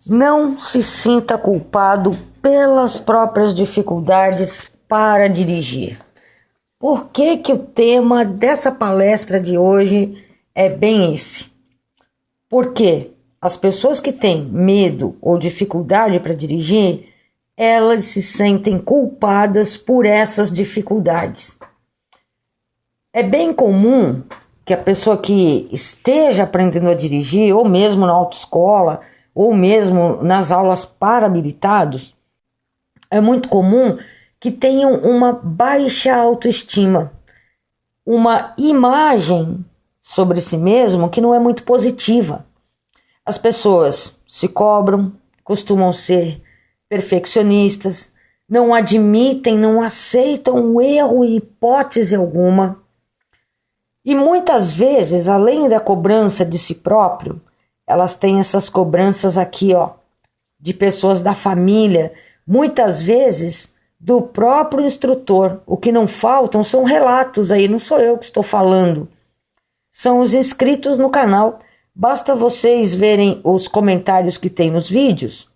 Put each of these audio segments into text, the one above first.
Não se sinta culpado pelas próprias dificuldades para dirigir. Por que que o tema dessa palestra de hoje é bem esse? Porque as pessoas que têm medo ou dificuldade para dirigir, elas se sentem culpadas por essas dificuldades. É bem comum que a pessoa que esteja aprendendo a dirigir, ou mesmo na autoescola, ou mesmo nas aulas para habilitados, é muito comum que tenham uma baixa autoestima, uma imagem sobre si mesmo que não é muito positiva. As pessoas se cobram, costumam ser perfeccionistas, não admitem, não aceitam o erro em hipótese alguma. E muitas vezes, além da cobrança de si próprio, elas têm essas cobranças aqui, de pessoas da família, muitas vezes do próprio instrutor. O que não faltam são relatos aí, não sou eu que estou falando, são os inscritos no canal. Basta vocês verem os comentários que tem nos vídeos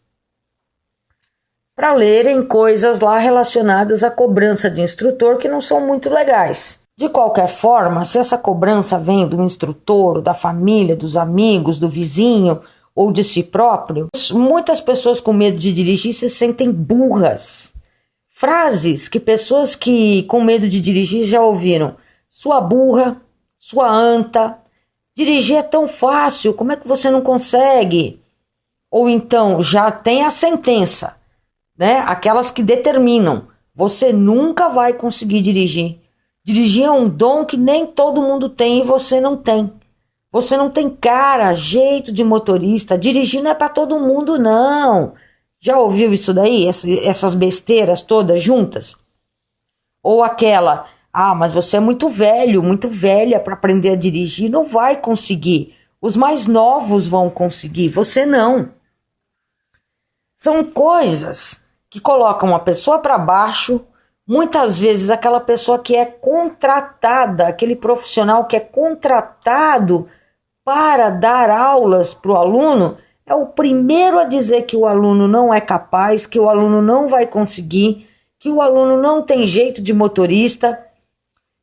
para lerem coisas lá relacionadas à cobrança de instrutor que não são muito legais. De qualquer forma, se essa cobrança vem do instrutor, da família, dos amigos, do vizinho ou de si próprio, muitas pessoas com medo de dirigir se sentem burras. Frases que pessoas que com medo de dirigir já ouviram: sua burra, sua anta, dirigir é tão fácil, como é que você não consegue? Ou então já tem a sentença, né? Aquelas que determinam: você nunca vai conseguir dirigir. Dirigir é um dom que nem todo mundo tem e você não tem. Você não tem cara, jeito de motorista. Dirigir não é para todo mundo, não. Já ouviu isso daí? Essas besteiras todas juntas? Ou aquela: mas você é muito velho, muito velha para aprender a dirigir. Não vai conseguir. Os mais novos vão conseguir, você não. São coisas que colocam a pessoa para baixo. Muitas vezes aquela pessoa que é contratada, aquele profissional que é contratado para dar aulas para o aluno, é o primeiro a dizer que o aluno não é capaz, que o aluno não vai conseguir, que o aluno não tem jeito de motorista,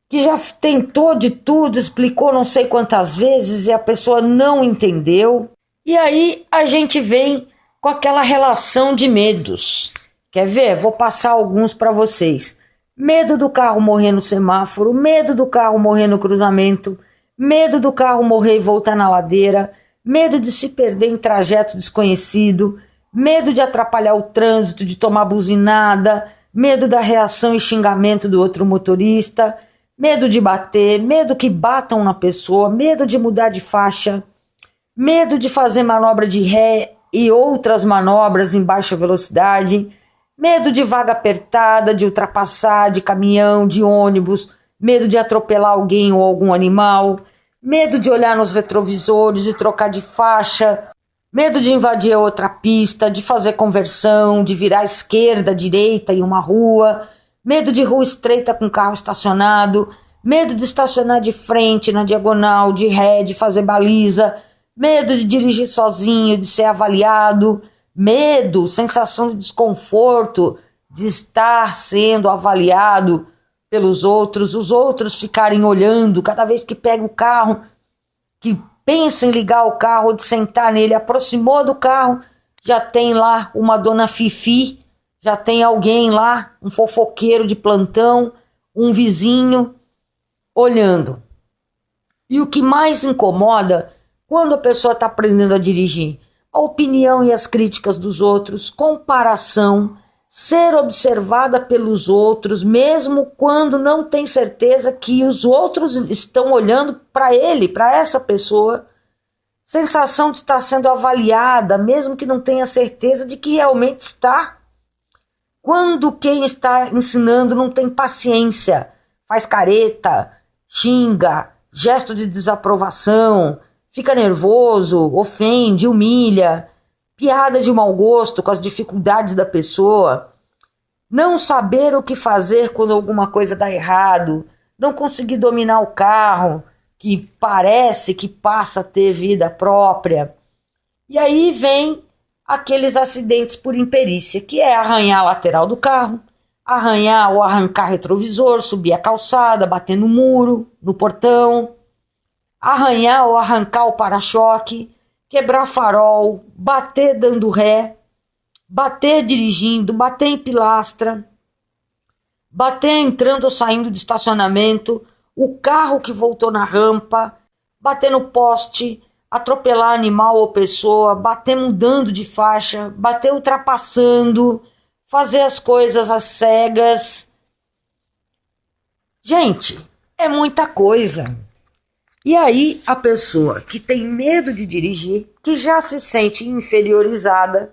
que já tentou de tudo, explicou não sei quantas vezes e a pessoa não entendeu. E aí a gente vem com aquela relação de medos. Quer ver? Vou passar alguns para vocês. Medo do carro morrer no semáforo, medo do carro morrer no cruzamento, medo do carro morrer e voltar na ladeira, medo de se perder em trajeto desconhecido, medo de atrapalhar o trânsito, de tomar buzinada, medo da reação e xingamento do outro motorista, medo de bater, medo que batam na pessoa, medo de mudar de faixa, medo de fazer manobra de ré e outras manobras em baixa velocidade, medo de vaga apertada, de ultrapassar, de caminhão, de ônibus, medo de atropelar alguém ou algum animal, medo de olhar nos retrovisores e trocar de faixa, medo de invadir outra pista, de fazer conversão, de virar esquerda, direita em uma rua, medo de rua estreita com carro estacionado, medo de estacionar de frente, na diagonal, de ré, de fazer baliza, medo de dirigir sozinho, de ser avaliado, medo, sensação de desconforto, de estar sendo avaliado pelos outros, os outros ficarem olhando cada vez que pega o carro, que pensa em ligar o carro ou de sentar nele, aproximou do carro, já tem lá uma dona Fifi, já tem alguém lá, um fofoqueiro de plantão, um vizinho, olhando. E o que mais incomoda quando a pessoa está aprendendo a dirigir? A opinião e as críticas dos outros, comparação, ser observada pelos outros, mesmo quando não tem certeza que os outros estão olhando para ele, para essa pessoa. Sensação de estar sendo avaliada, mesmo que não tenha certeza de que realmente está. Quando quem está ensinando não tem paciência, faz careta, xinga, gesto de desaprovação, fica nervoso, ofende, humilha, piada de mau gosto com as dificuldades da pessoa, não saber o que fazer quando alguma coisa dá errado, não conseguir dominar o carro, que parece que passa a ter vida própria. E aí vem aqueles acidentes por imperícia, que é arranhar a lateral do carro, arranhar ou arrancar retrovisor, subir a calçada, bater no muro, no portão, arranhar ou arrancar o para-choque, quebrar farol, bater dando ré, bater dirigindo, bater em pilastra, bater entrando ou saindo de estacionamento, o carro que voltou na rampa, bater no poste, atropelar animal ou pessoa, bater mudando de faixa, bater ultrapassando, fazer as coisas às cegas. Gente, é muita coisa. E aí a pessoa que tem medo de dirigir, que já se sente inferiorizada,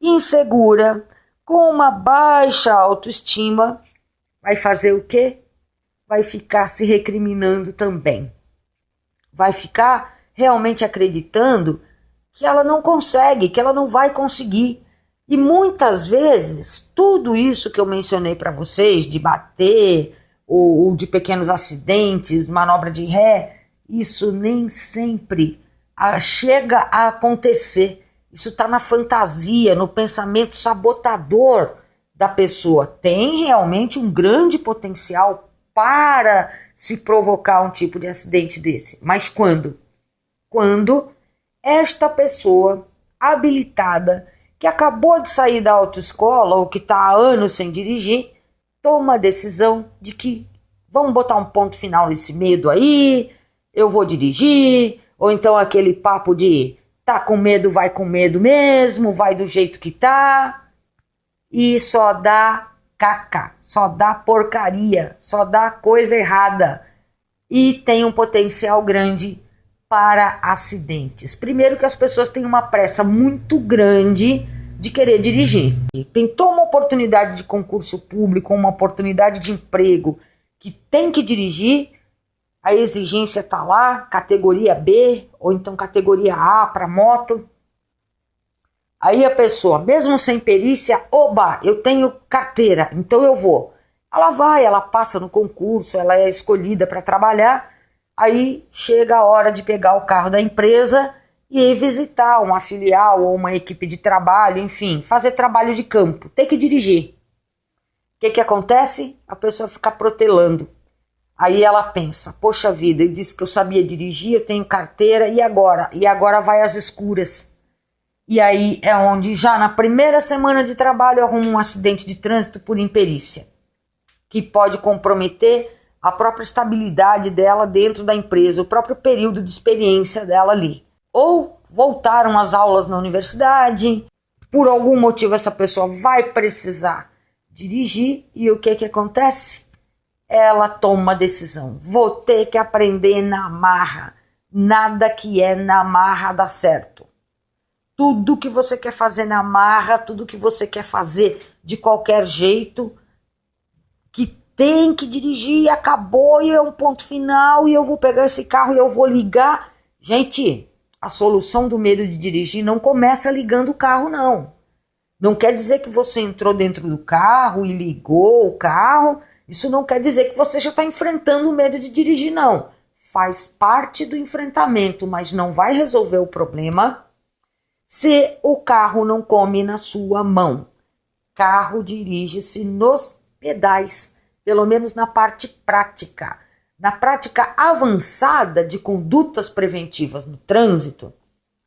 insegura, com uma baixa autoestima, vai fazer o quê? Vai ficar se recriminando também. Vai ficar realmente acreditando que ela não consegue, que ela não vai conseguir. E muitas vezes, tudo isso que eu mencionei para vocês, de bater, ou de pequenos acidentes, manobra de ré, isso nem sempre chega a acontecer. Isso está na fantasia, no pensamento sabotador da pessoa. Tem realmente um grande potencial para se provocar um tipo de acidente desse. Mas quando? Quando esta pessoa habilitada, que acabou de sair da autoescola ou que está há anos sem dirigir, toma a decisão de que vamos botar um ponto final nesse medo aí, eu vou dirigir, ou então aquele papo de tá com medo, vai com medo mesmo, vai do jeito que tá, e só dá caca, só dá porcaria, só dá coisa errada, e tem um potencial grande para acidentes. Primeiro que as pessoas têm uma pressa muito grande de querer dirigir. Pintou uma oportunidade de concurso público, uma oportunidade de emprego que tem que dirigir, a exigência está lá, categoria B ou então categoria A para moto. Aí a pessoa, mesmo sem perícia, oba, eu tenho carteira, então eu vou. Ela vai, ela passa no concurso, ela é escolhida para trabalhar. Aí chega a hora de pegar o carro da empresa e ir visitar uma filial ou uma equipe de trabalho, enfim, fazer trabalho de campo, ter que dirigir. O que acontece? A pessoa fica protelando. Aí ela pensa, poxa vida, eu disse que eu sabia dirigir, eu tenho carteira, e agora? E agora vai às escuras. E aí é onde já na primeira semana de trabalho arruma um acidente de trânsito por imperícia, que pode comprometer a própria estabilidade dela dentro da empresa, o próprio período de experiência dela ali. Ou voltaram às aulas na universidade, por algum motivo essa pessoa vai precisar dirigir, e o que acontece? Ela toma uma decisão, vou ter que aprender na marra, nada que é na marra dá certo. Tudo que você quer fazer na marra, tudo que você quer fazer de qualquer jeito, que tem que dirigir e acabou e é um ponto final e eu vou pegar esse carro e eu vou ligar. Gente, a solução do medo de dirigir não começa ligando o carro, não. Não quer dizer que você entrou dentro do carro e ligou o carro. Isso não quer dizer que você já está enfrentando o medo de dirigir, não. Faz parte do enfrentamento, mas não vai resolver o problema se o carro não come na sua mão. Carro dirige-se nos pedais, pelo menos na parte prática. Na prática avançada de condutas preventivas no trânsito,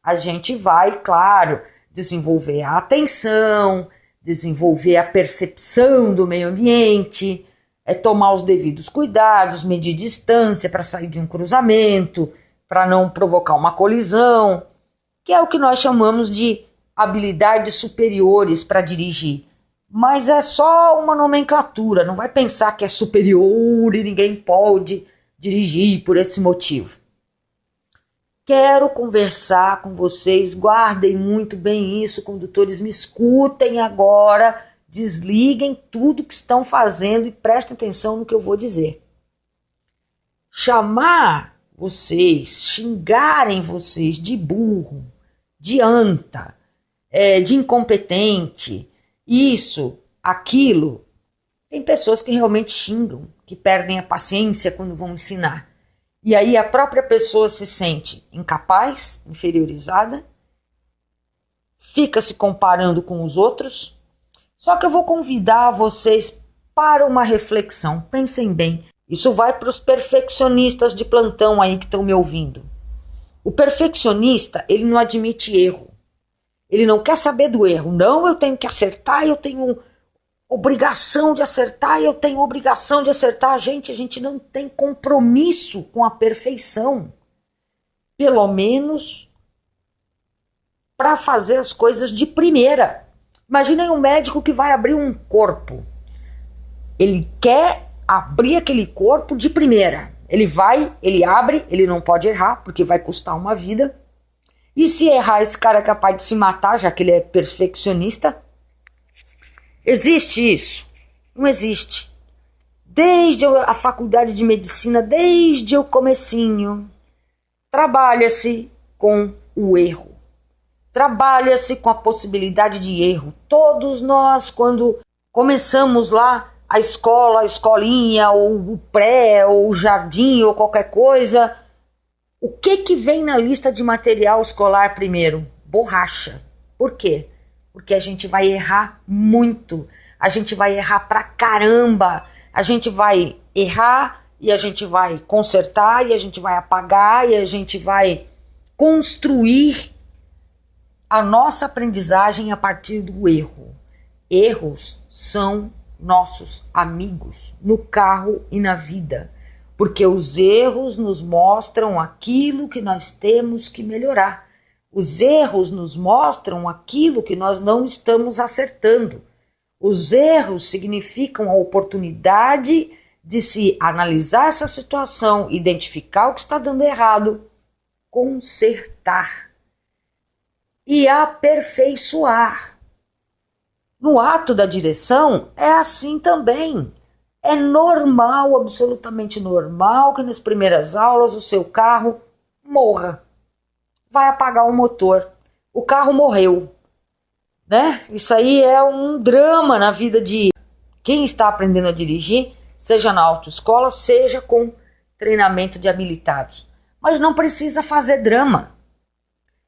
a gente vai, claro, desenvolver a atenção, desenvolver a percepção do meio ambiente, tomar os devidos cuidados, medir distância para sair de um cruzamento, para não provocar uma colisão, que é o que nós chamamos de habilidades superiores para dirigir. Mas é só uma nomenclatura, não vai pensar que é superior e ninguém pode dirigir por esse motivo. Quero conversar com vocês, guardem muito bem isso, condutores, me escutem agora, desliguem tudo que estão fazendo e prestem atenção no que eu vou dizer. Chamar vocês, xingarem vocês de burro, de anta, de incompetente, isso, aquilo. Tem pessoas que realmente xingam, que perdem a paciência quando vão ensinar. E aí a própria pessoa se sente incapaz, inferiorizada, fica se comparando com os outros. Só que eu vou convidar vocês para uma reflexão. Pensem bem. Isso vai para os perfeccionistas de plantão aí que estão me ouvindo. O perfeccionista, ele não admite erro. Ele não quer saber do erro. Não, eu tenho que acertar, eu tenho obrigação de acertar, eu tenho obrigação de acertar. Gente, a gente não tem compromisso com a perfeição. Pelo menos para fazer as coisas de primeira. Imaginem um médico que vai abrir um corpo. Ele quer abrir aquele corpo de primeira. Ele vai, ele abre, ele não pode errar, porque vai custar uma vida. E se errar, esse cara é capaz de se matar, já que ele é perfeccionista. Existe isso? Não existe. Desde a faculdade de medicina, desde o comecinho, trabalha-se com o erro. Trabalha-se com a possibilidade de erro. Todos nós, quando começamos lá a escola, a escolinha, ou o pré, ou o jardim, ou qualquer coisa, o que vem na lista de material escolar primeiro? Borracha. Por quê? Porque a gente vai errar muito. A gente vai errar pra caramba. A gente vai errar e a gente vai consertar e a gente vai apagar e a gente vai construir a nossa aprendizagem a partir do erro. Erros são nossos amigos no carro e na vida, porque os erros nos mostram aquilo que nós temos que melhorar. Os erros nos mostram aquilo que nós não estamos acertando. Os erros significam a oportunidade de se analisar essa situação, identificar o que está dando errado, consertar e aperfeiçoar. No ato da direção é assim também. É normal, absolutamente normal, que nas primeiras aulas o seu carro morra. Vai apagar o motor. O carro morreu. Né? Isso aí é um drama na vida de quem está aprendendo a dirigir, seja na autoescola, seja com treinamento de habilitados. Mas não precisa fazer drama.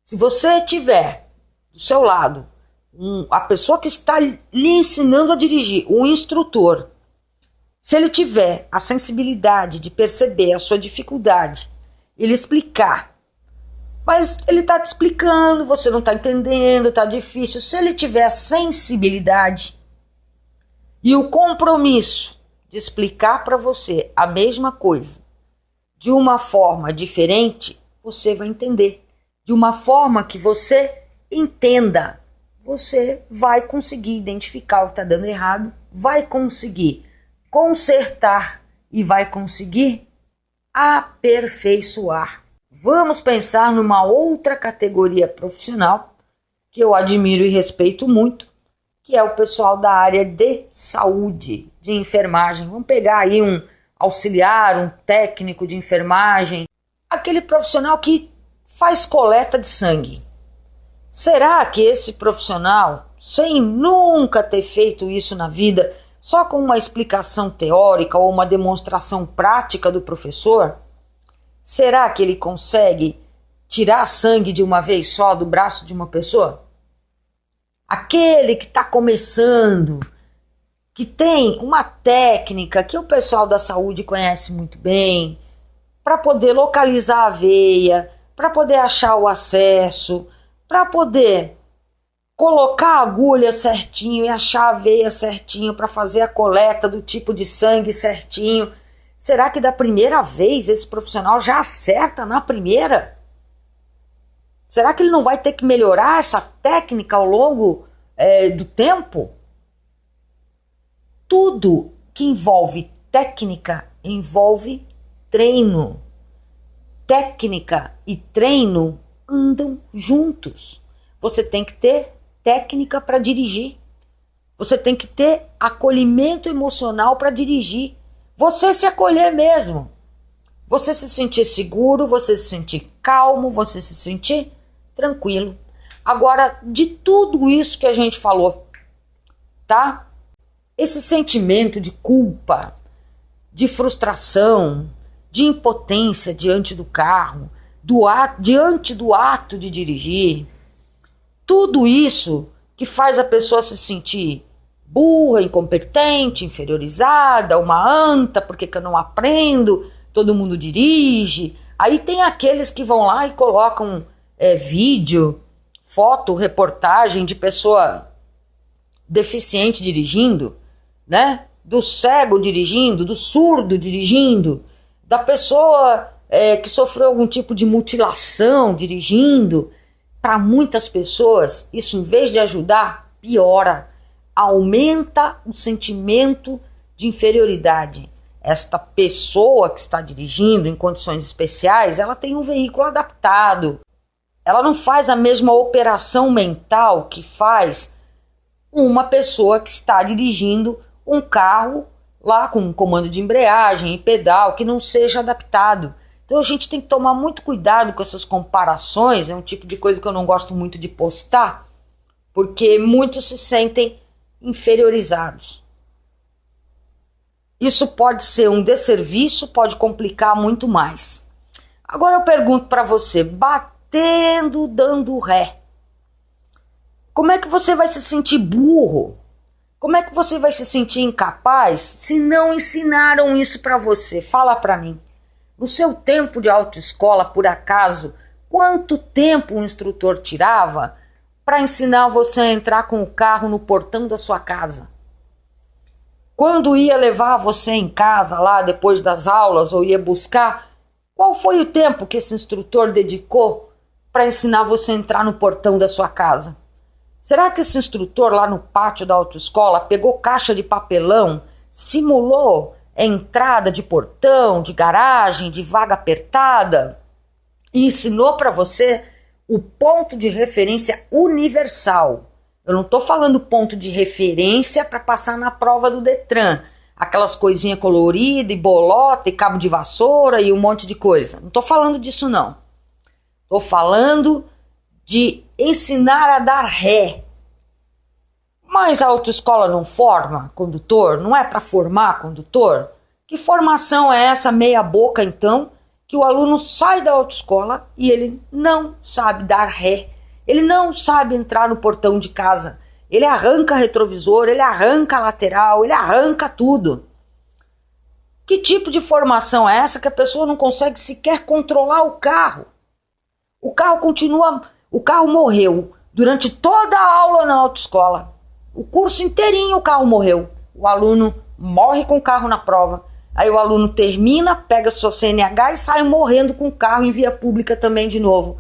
Se você tiver do seu lado a pessoa que está lhe ensinando a dirigir, o instrutor, se ele tiver a sensibilidade de perceber a sua dificuldade, ele explicar, mas ele está te explicando, você não está entendendo, está difícil. Se ele tiver a sensibilidade e o compromisso de explicar para você a mesma coisa de uma forma diferente, você vai entender. De uma forma que você entenda, você vai conseguir identificar o que está dando errado, vai conseguir consertar e vai conseguir aperfeiçoar. Vamos pensar numa outra categoria profissional que eu admiro e respeito muito, que é o pessoal da área de saúde, de enfermagem. Vamos pegar aí um auxiliar, um técnico de enfermagem, aquele profissional que faz coleta de sangue. Será que esse profissional, sem nunca ter feito isso na vida, só com uma explicação teórica ou uma demonstração prática do professor, será que ele consegue tirar sangue de uma vez só do braço de uma pessoa? Aquele que está começando, que tem uma técnica que o pessoal da saúde conhece muito bem, para poder localizar a veia, para poder achar o acesso, para poder colocar a agulha certinho e achar a veia certinho para fazer a coleta do tipo de sangue certinho. Será que da primeira vez esse profissional já acerta na primeira? Será que ele não vai ter que melhorar essa técnica ao longo do tempo? Tudo que envolve técnica envolve treino. Técnica e treino andam juntos. Você tem que ter técnica para dirigir. Você tem que ter acolhimento emocional para dirigir. Você se acolher mesmo. Você se sentir seguro, você se sentir calmo, você se sentir tranquilo. Agora, de tudo isso que a gente falou, tá? Esse sentimento de culpa, de frustração, de impotência diante do carro, diante do ato de dirigir, Tudo isso que faz a pessoa se sentir burra, incompetente, inferiorizada, uma anta, porque que eu não aprendo, todo mundo dirige. Aí tem aqueles que vão lá e colocam vídeo, foto, reportagem de pessoa deficiente dirigindo, né? Do cego dirigindo, do surdo dirigindo, da pessoa que sofreu algum tipo de mutilação dirigindo. Para muitas pessoas, isso, em vez de ajudar, piora, aumenta o sentimento de inferioridade. Esta pessoa que está dirigindo em condições especiais, ela tem um veículo adaptado. Ela não faz a mesma operação mental que faz uma pessoa que está dirigindo um carro lá com um comando de embreagem e pedal que não seja adaptado. Então a gente tem que tomar muito cuidado com essas comparações, é um tipo de coisa que eu não gosto muito de postar, porque muitos se sentem inferiorizados. Isso pode ser um desserviço, pode complicar muito mais. Agora eu pergunto para você, batendo, dando ré, como é que você vai se sentir burro? Como é que você vai se sentir incapaz se não ensinaram isso para você? Fala para mim. No seu tempo de autoescola, por acaso, quanto tempo um instrutor tirava para ensinar você a entrar com o carro no portão da sua casa? Quando ia levar você em casa lá depois das aulas ou ia buscar, qual foi o tempo que esse instrutor dedicou para ensinar você a entrar no portão da sua casa? Será que esse instrutor lá no pátio da autoescola pegou caixa de papelão, simulou entrada de portão, de garagem, de vaga apertada e ensinou para você o ponto de referência universal? Eu não estou falando ponto de referência para passar na prova do Detran, aquelas coisinhas coloridas e bolota e cabo de vassoura e um monte de coisa. Não estou falando disso não. Estou falando de ensinar a dar ré. Mas a autoescola não forma condutor? Não é para formar condutor? Que formação é essa meia boca então, que o aluno sai da autoescola e ele não sabe dar ré? Ele não sabe entrar no portão de casa. Ele arranca retrovisor, ele arranca lateral, ele arranca tudo. Que tipo de formação é essa que a pessoa não consegue sequer controlar o carro? O carro morreu durante toda a aula na autoescola. O curso inteirinho o carro morreu. O aluno morre com o carro na prova. Aí o aluno termina, pega sua CNH e sai morrendo com o carro em via pública também de novo.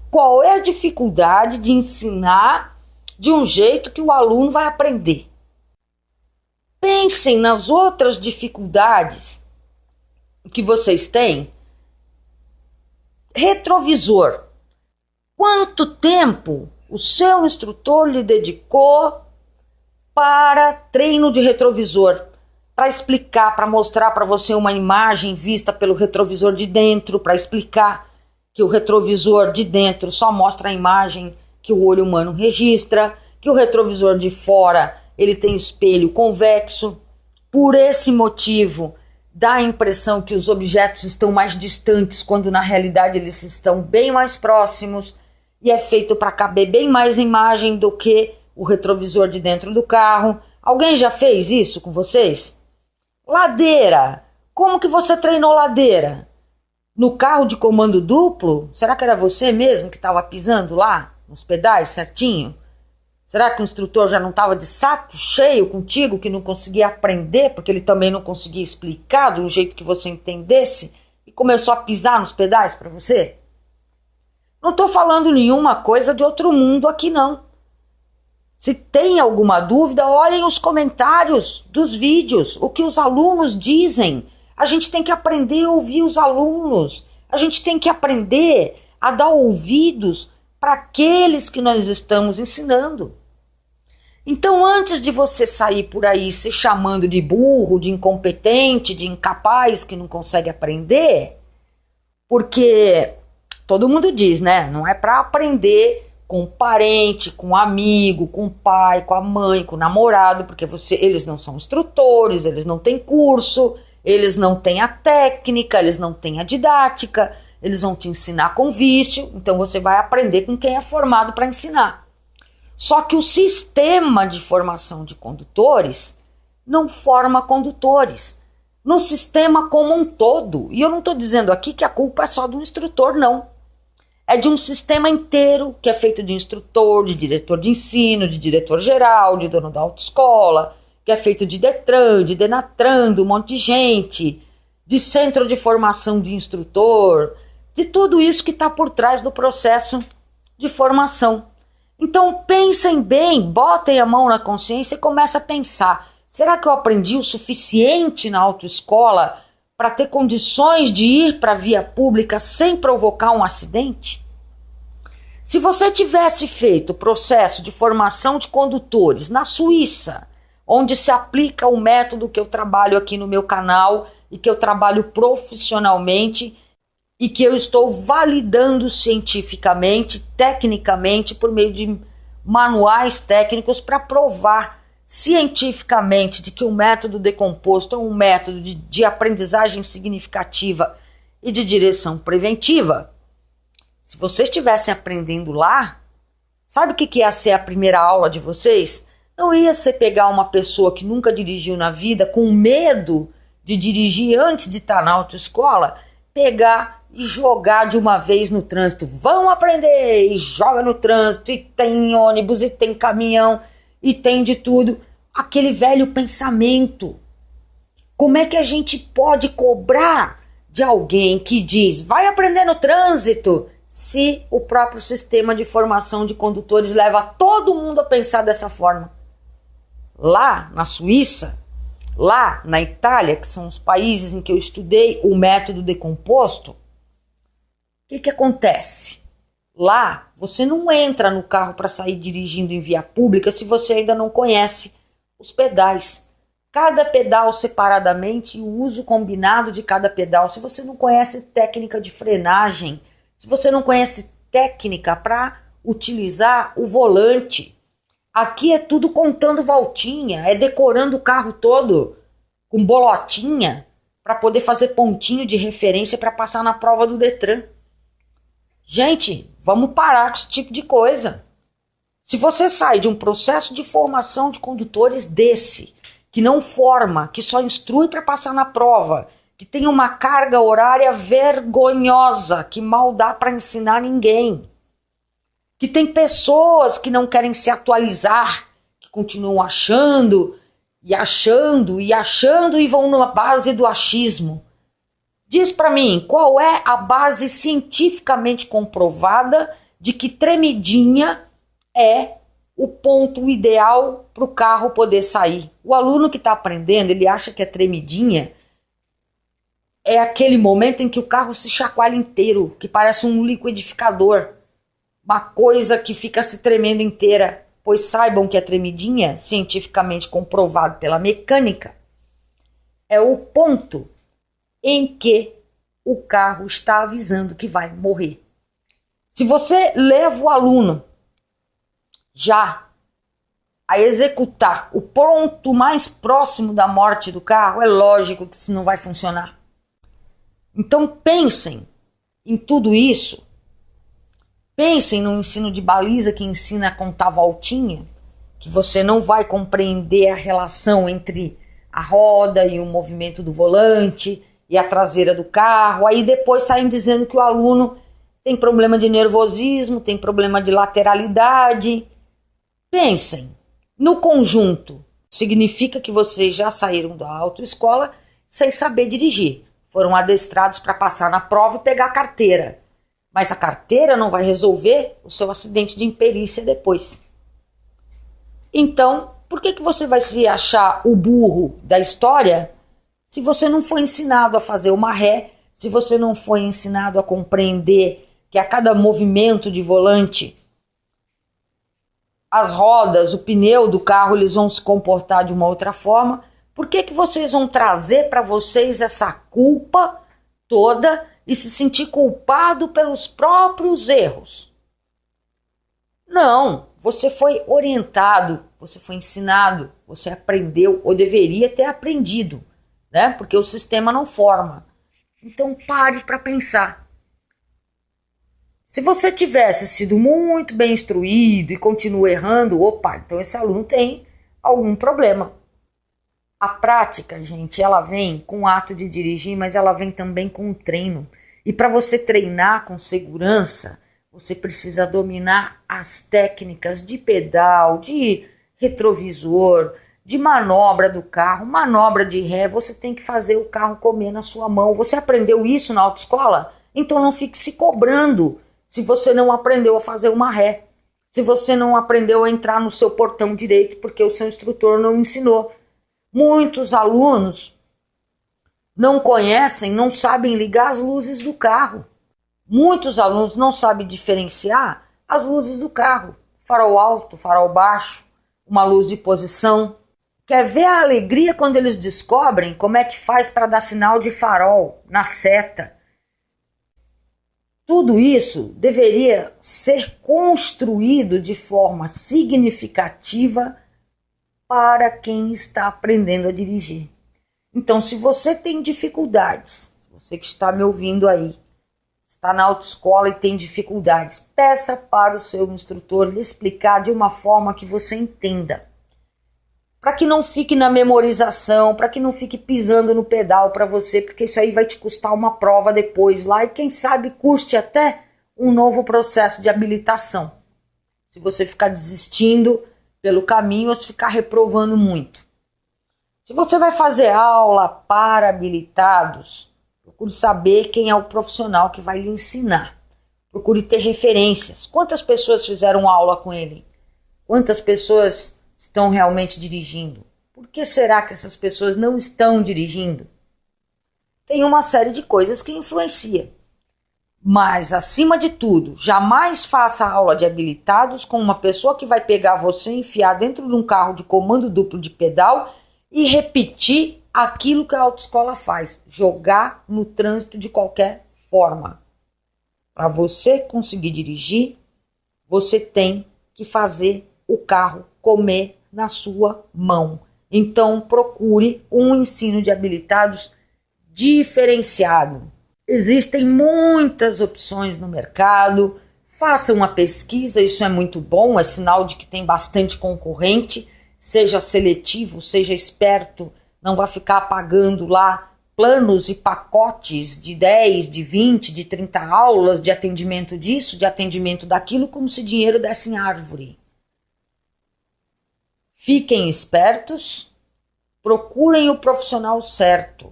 Qual é a dificuldade de ensinar de um jeito que o aluno vai aprender? Pensem nas outras dificuldades que vocês têm. Retrovisor. Quanto tempo o seu instrutor lhe dedicou para treino de retrovisor? Para explicar, para mostrar para você uma imagem vista pelo retrovisor de dentro, para explicar que o retrovisor de dentro só mostra a imagem que o olho humano registra, que o retrovisor de fora ele tem espelho convexo. Por esse motivo, dá a impressão que os objetos estão mais distantes, quando na realidade eles estão bem mais próximos, e é feito para caber bem mais imagem do que o retrovisor de dentro do carro. Alguém já fez isso com vocês? Ladeira. Como que você treinou ladeira? No carro de comando duplo? Será que era você mesmo que estava pisando lá nos pedais certinho? Será que o instrutor já não estava de saco cheio contigo, que não conseguia aprender, porque ele também não conseguia explicar de um jeito que você entendesse, e começou a pisar nos pedais para você? Não estou falando nenhuma coisa de outro mundo aqui não. Se tem alguma dúvida, olhem os comentários dos vídeos, o que os alunos dizem. A gente tem que aprender a ouvir os alunos. A gente tem que aprender a dar ouvidos para aqueles que nós estamos ensinando. Então, antes de você sair por aí se chamando de burro, de incompetente, de incapaz, que não consegue aprender, porque todo mundo diz, né? Não é para aprender com o parente, com o amigo, com o pai, com a mãe, com o namorado, porque eles não são instrutores, eles não têm curso, eles não têm a técnica, eles não têm a didática, eles vão te ensinar com vício, então você vai aprender com quem é formado para ensinar. Só que o sistema de formação de condutores não forma condutores no sistema como um todo. E eu não estou dizendo aqui que a culpa é só do instrutor, não. É de um sistema inteiro que é feito de instrutor, de diretor de ensino, de diretor geral, de dono da autoescola, que é feito de Detran, de Denatran, de um monte de gente, de centro de formação de instrutor, de tudo isso que está por trás do processo de formação. Então pensem bem, botem a mão na consciência e comecem a pensar. Será que eu aprendi o suficiente na autoescola para ter condições de ir para a via pública sem provocar um acidente? Se você tivesse feito o processo de formação de condutores na Suíça, onde se aplica o método que eu trabalho aqui no meu canal e que eu trabalho profissionalmente e que eu estou validando cientificamente, tecnicamente, por meio de manuais técnicos para provar cientificamente de que o método decomposto é um método de aprendizagem significativa e de direção preventiva. Se vocês estivessem aprendendo lá, sabe o que ia ser a primeira aula de vocês? Não ia ser pegar uma pessoa que nunca dirigiu na vida, com medo de dirigir antes de estar na autoescola, pegar e jogar de uma vez no trânsito. Vão aprender! E joga no trânsito, e tem ônibus, e tem caminhão, e tem de tudo. Aquele velho pensamento. Como é que a gente pode cobrar de alguém que diz, vai aprender no trânsito, se o próprio sistema de formação de condutores leva todo mundo a pensar dessa forma? Lá na Suíça, lá na Itália, que são os países em que eu estudei o método decomposto, o que acontece? Lá, você não entra no carro para sair dirigindo em via pública se você ainda não conhece os pedais. Cada pedal separadamente e o uso combinado de cada pedal. Se você não conhece técnica de frenagem, se você não conhece técnica para utilizar o volante, aqui é tudo contando voltinha, é decorando o carro todo com bolotinha para poder fazer pontinho de referência para passar na prova do Detran. Gente, vamos parar com esse tipo de coisa. Se você sai de um processo de formação de condutores desse, que não forma, que só instrui para passar na prova, que tem uma carga horária vergonhosa, que mal dá para ensinar ninguém, que tem pessoas que não querem se atualizar, que continuam achando e vão na base do achismo. Diz para mim, qual é a base cientificamente comprovada de que tremidinha é o ponto ideal para o carro poder sair? O aluno que está aprendendo, ele acha que a tremidinha é aquele momento em que o carro se chacoalha inteiro, que parece um liquidificador, uma coisa que fica se tremendo inteira. Pois saibam que a tremidinha, cientificamente comprovado pela mecânica, é o ponto em que o carro está avisando que vai morrer. Se você leva o aluno já a executar o ponto mais próximo da morte do carro, é lógico que isso não vai funcionar. Então pensem em tudo isso. Pensem no ensino de baliza que ensina a contar voltinha, que você não vai compreender a relação entre a roda e o movimento do volante e a traseira do carro. Aí depois saem dizendo que o aluno tem problema de nervosismo, tem problema de lateralidade. Pensem, no conjunto, significa que vocês já saíram da autoescola sem saber dirigir. Foram adestrados para passar na prova e pegar a carteira. Mas a carteira não vai resolver o seu acidente de imperícia depois. Então, por que você vai se achar o burro da história se você não foi ensinado a fazer uma ré, se você não foi ensinado a compreender que a cada movimento de volante, as rodas, o pneu do carro, eles vão se comportar de uma outra forma? Por que vocês vão trazer para vocês essa culpa toda e se sentir culpado pelos próprios erros? Não, você foi orientado, você foi ensinado, você aprendeu ou deveria ter aprendido, né? Porque o sistema não forma. Então pare para pensar. Se você tivesse sido muito bem instruído e continua errando, opa, então esse aluno tem algum problema. A prática, gente, ela vem com o ato de dirigir, mas ela vem também com o treino. E para você treinar com segurança, você precisa dominar as técnicas de pedal, de retrovisor, de manobra do carro, manobra de ré. Você tem que fazer o carro comer na sua mão. Você aprendeu isso na autoescola? Então não fique se cobrando se você não aprendeu a fazer uma ré. Se você não aprendeu a entrar no seu portão direito porque o seu instrutor não ensinou. Muitos alunos não conhecem, não sabem ligar as luzes do carro. Muitos alunos não sabem diferenciar as luzes do carro. Farol alto, farol baixo, uma luz de posição. Quer ver a alegria quando eles descobrem como é que faz para dar sinal de farol na seta? Tudo isso deveria ser construído de forma significativa para quem está aprendendo a dirigir. Então, se você tem dificuldades, você que está me ouvindo aí, está na autoescola e tem dificuldades, peça para o seu instrutor lhe explicar de uma forma que você entenda. Para que não fique na memorização, para que não fique pisando no pedal para você, porque isso aí vai te custar uma prova depois lá e quem sabe custe até um novo processo de habilitação. Se você ficar desistindo pelo caminho ou se ficar reprovando muito. Se você vai fazer aula para habilitados, procure saber quem é o profissional que vai lhe ensinar. Procure ter referências. Quantas pessoas fizeram aula com ele? Quantas pessoas estão realmente dirigindo? Por que será que essas pessoas não estão dirigindo? Tem uma série de coisas que influenciam. Mas, acima de tudo, jamais faça aula de habilitados com uma pessoa que vai pegar você e enfiar dentro de um carro de comando duplo de pedal e repetir aquilo que a autoescola faz, jogar no trânsito de qualquer forma. Para você conseguir dirigir, você tem que fazer o carro comer na sua mão. Então, procure um ensino de habilitados diferenciado. Existem muitas opções no mercado, faça uma pesquisa, isso é muito bom, é sinal de que tem bastante concorrente, seja seletivo, seja esperto, não vai ficar pagando lá planos e pacotes de 10, de 20, de 30 aulas de atendimento disso, de atendimento daquilo, como se dinheiro desse em árvore. Fiquem espertos, procurem o profissional certo.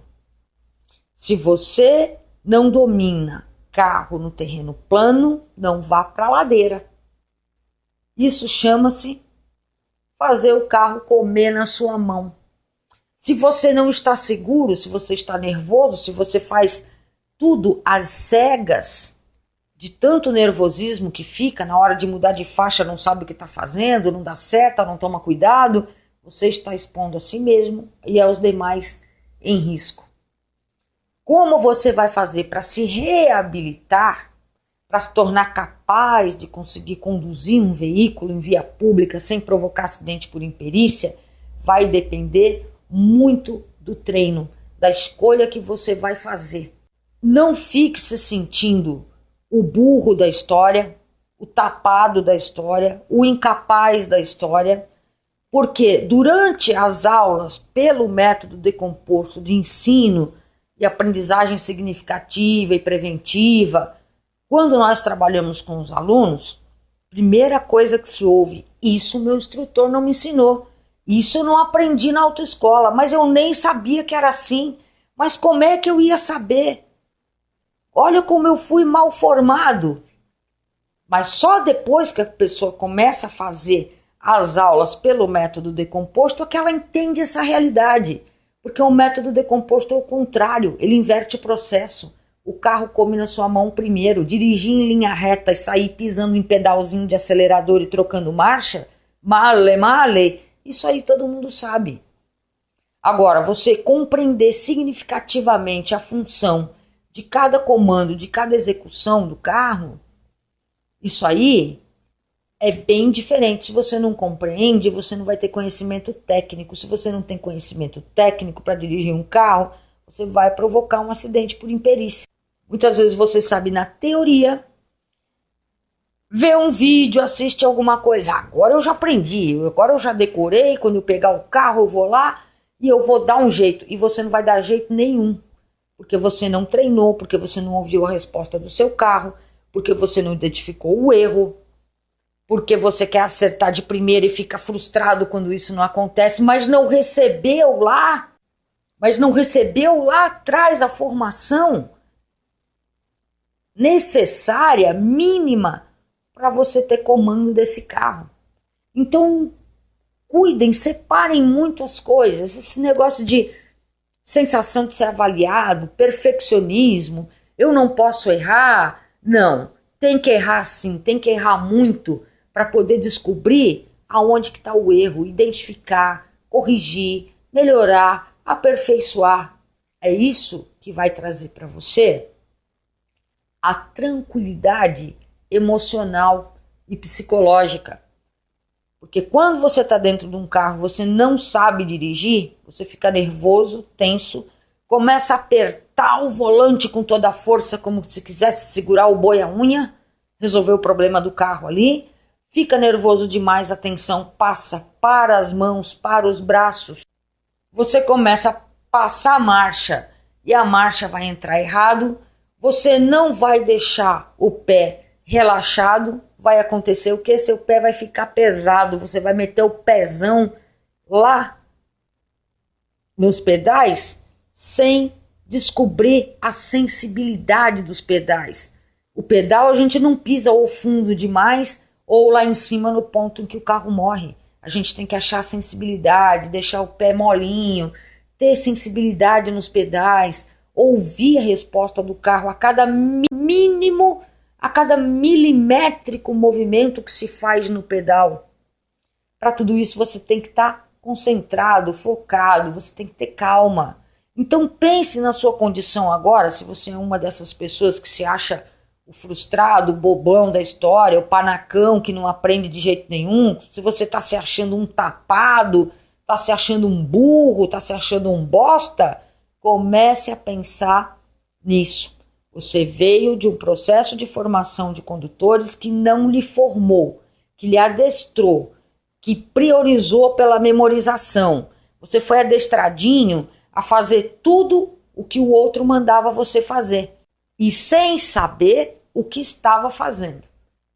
Se você não domina carro no terreno plano, não vá para a ladeira. Isso chama-se fazer o carro comer na sua mão. Se você não está seguro, se você está nervoso, se você faz tudo às cegas, de tanto nervosismo que fica na hora de mudar de faixa, não sabe o que está fazendo, não dá seta, não toma cuidado, você está expondo a si mesmo e aos demais em risco. Como você vai fazer para se reabilitar, para se tornar capaz de conseguir conduzir um veículo em via pública sem provocar acidente por imperícia, vai depender muito do treino, da escolha que você vai fazer. Não fique se sentindo o burro da história, o tapado da história, o incapaz da história, porque durante as aulas, pelo método decomposto de ensino e aprendizagem significativa e preventiva, quando nós trabalhamos com os alunos, primeira coisa que se ouve, isso meu instrutor não me ensinou, isso eu não aprendi na autoescola, mas eu nem sabia que era assim, mas como é que eu ia saber? Olha como eu fui mal formado. Mas só depois que a pessoa começa a fazer as aulas pelo método decomposto é que ela entende essa realidade. Porque o método decomposto é o contrário, ele inverte o processo. O carro come na sua mão primeiro, dirigir em linha reta e sair pisando em pedalzinho de acelerador e trocando marcha, male, isso aí todo mundo sabe. Agora, você compreender significativamente a função de cada comando, de cada execução do carro, isso aí é bem diferente. Se você não compreende, você não vai ter conhecimento técnico. Se você não tem conhecimento técnico para dirigir um carro, você vai provocar um acidente por imperícia. Muitas vezes você sabe na teoria, vê um vídeo, assiste alguma coisa. Agora eu já aprendi, agora eu já decorei, quando eu pegar o carro eu vou lá e eu vou dar um jeito. E você não vai dar jeito nenhum, porque você não treinou, porque você não ouviu a resposta do seu carro, porque você não identificou o erro, porque você quer acertar de primeira e fica frustrado quando isso não acontece, mas não recebeu lá atrás a formação necessária, mínima, para você ter comando desse carro. Então, cuidem, separem muito as coisas. Esse negócio de sensação de ser avaliado, perfeccionismo, eu não posso errar. Não, tem que errar sim, tem que errar muito para poder descobrir aonde que está o erro, identificar, corrigir, melhorar, aperfeiçoar. É isso que vai trazer para você a tranquilidade emocional e psicológica. Porque quando você está dentro de um carro, você não sabe dirigir, você fica nervoso, tenso, começa a apertar o volante com toda a força, como se quisesse segurar o boi à unha, resolver o problema do carro ali, fica nervoso demais, a tensão passa para as mãos, para os braços, você começa a passar a marcha e a marcha vai entrar errado, você não vai deixar o pé relaxado, vai acontecer o que? Seu pé vai ficar pesado, você vai meter o pezão lá nos pedais sem descobrir a sensibilidade dos pedais. O pedal a gente não pisa ou fundo demais ou lá em cima no ponto em que o carro morre. A gente tem que achar a sensibilidade, deixar o pé molinho, ter sensibilidade nos pedais, ouvir a resposta do carro a cada mínimo, a cada milimétrico movimento que se faz no pedal. Para tudo isso você tem que estar concentrado, focado, você tem que ter calma. Então pense na sua condição agora, se você é uma dessas pessoas que se acha o frustrado, o bobão da história, o panacão que não aprende de jeito nenhum, se você está se achando um tapado, está se achando um burro, está se achando um bosta, comece a pensar nisso. Você veio de um processo de formação de condutores que não lhe formou, que lhe adestrou, que priorizou pela memorização. Você foi adestradinho a fazer tudo o que o outro mandava você fazer. E sem saber o que estava fazendo.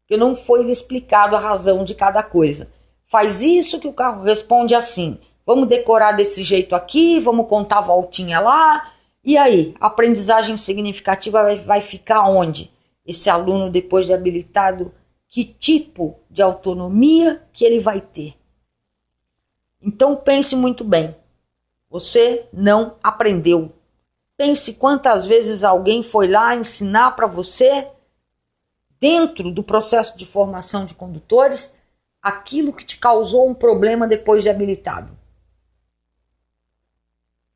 Porque não foi lhe explicado a razão de cada coisa. Faz isso que o carro responde assim. Vamos decorar desse jeito aqui, vamos contar a voltinha lá. E aí, a aprendizagem significativa vai ficar onde? Esse aluno, depois de habilitado, que tipo de autonomia que ele vai ter? Então pense muito bem. Você não aprendeu. Pense quantas vezes alguém foi lá ensinar para você, dentro do processo de formação de condutores, aquilo que te causou um problema depois de habilitado.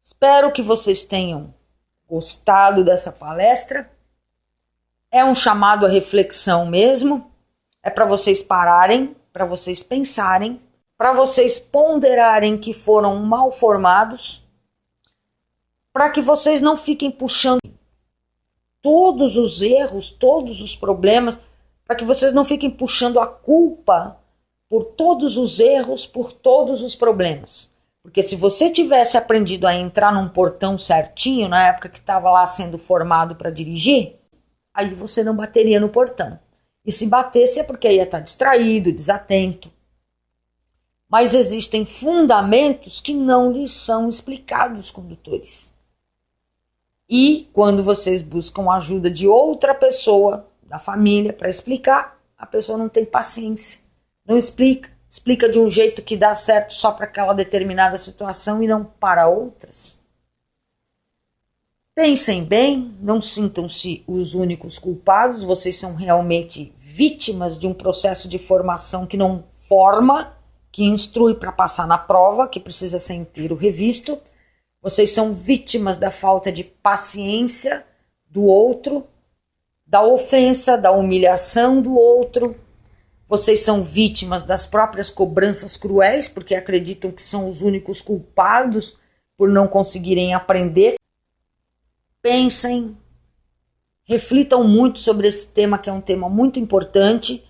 Espero que vocês tenham gostado dessa palestra. É um chamado à reflexão mesmo. É para vocês pararem, para vocês pensarem, para vocês ponderarem que foram mal formados, para que vocês não fiquem puxando todos os erros, todos os problemas, para que vocês não fiquem puxando a culpa por todos os erros, por todos os problemas. Porque se você tivesse aprendido a entrar num portão certinho, na época que estava lá sendo formado para dirigir, aí você não bateria no portão. E se batesse é porque ia estar distraído, desatento. Mas existem fundamentos que não lhes são explicados, condutores. E quando vocês buscam a ajuda de outra pessoa da família para explicar, a pessoa não tem paciência, não explica, explica de um jeito que dá certo só para aquela determinada situação e não para outras. Pensem bem, não sintam-se os únicos culpados, vocês são realmente vítimas de um processo de formação que não forma, que instrui para passar na prova, que precisa ser inteiro revisto. Vocês são vítimas da falta de paciência do outro, da ofensa, da humilhação do outro. Vocês são vítimas das próprias cobranças cruéis, porque acreditam que são os únicos culpados por não conseguirem aprender. Pensem, reflitam muito sobre esse tema, que é um tema muito importante,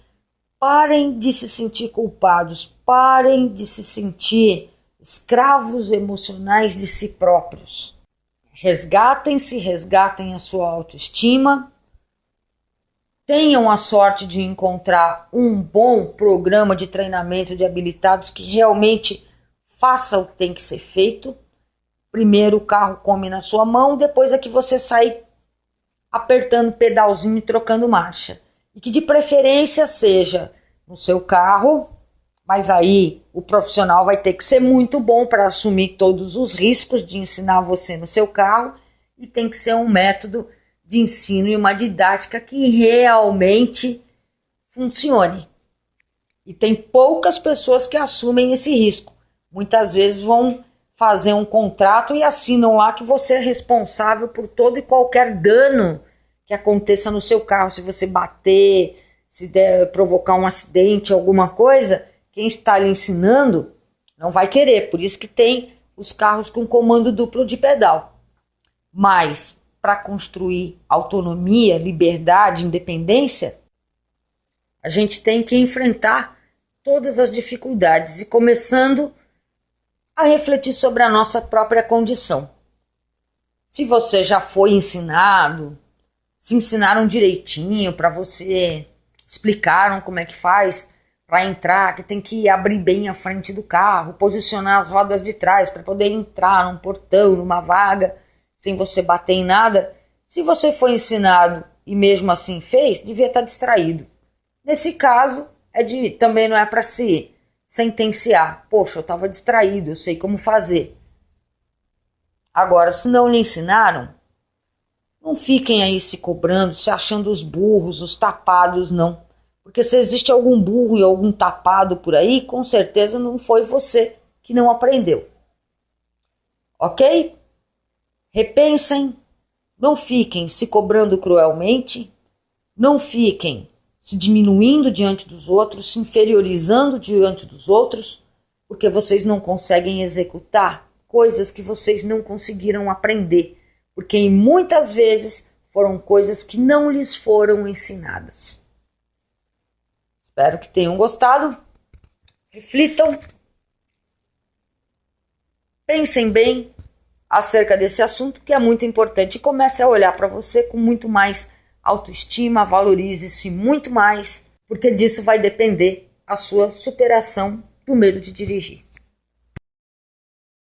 Parem de se sentir culpados, parem de se sentir escravos emocionais de si próprios. Resgatem-se, resgatem a sua autoestima. Tenham a sorte de encontrar um bom programa de treinamento de habilitados que realmente faça o que tem que ser feito. Primeiro o carro come na sua mão, depois é que você sai apertando o pedalzinho e trocando marcha. E que de preferência seja no seu carro, mas aí o profissional vai ter que ser muito bom para assumir todos os riscos de ensinar você no seu carro, e tem que ser um método de ensino e uma didática que realmente funcione. E tem poucas pessoas que assumem esse risco. Muitas vezes vão fazer um contrato e assinam lá que você é responsável por todo e qualquer dano que aconteça no seu carro. Se você bater, se der, provocar um acidente, alguma coisa, quem está lhe ensinando não vai querer. Por isso que tem os carros com comando duplo de pedal. Mas para construir autonomia, liberdade, independência, a gente tem que enfrentar todas as dificuldades e começando a refletir sobre a nossa própria condição. Se você já foi ensinado, se ensinaram direitinho para você, explicaram como é que faz para entrar, que tem que abrir bem a frente do carro, posicionar as rodas de trás para poder entrar num portão, numa vaga, sem você bater em nada. Se você foi ensinado e mesmo assim fez, devia estar distraído. Nesse caso, também não é para se sentenciar. Poxa, eu estava distraído, eu sei como fazer. Agora, se não lhe ensinaram, não fiquem aí se cobrando, se achando os burros, os tapados, não. Porque se existe algum burro e algum tapado por aí, com certeza não foi você que não aprendeu. Ok? Repensem, não fiquem se cobrando cruelmente, não fiquem se diminuindo diante dos outros, se inferiorizando diante dos outros, porque vocês não conseguem executar coisas que vocês não conseguiram aprender, porque muitas vezes foram coisas que não lhes foram ensinadas. Espero que tenham gostado. Reflitam, pensem bem acerca desse assunto, que é muito importante, e comece a olhar para você com muito mais autoestima, valorize-se muito mais, porque disso vai depender a sua superação do medo de dirigir.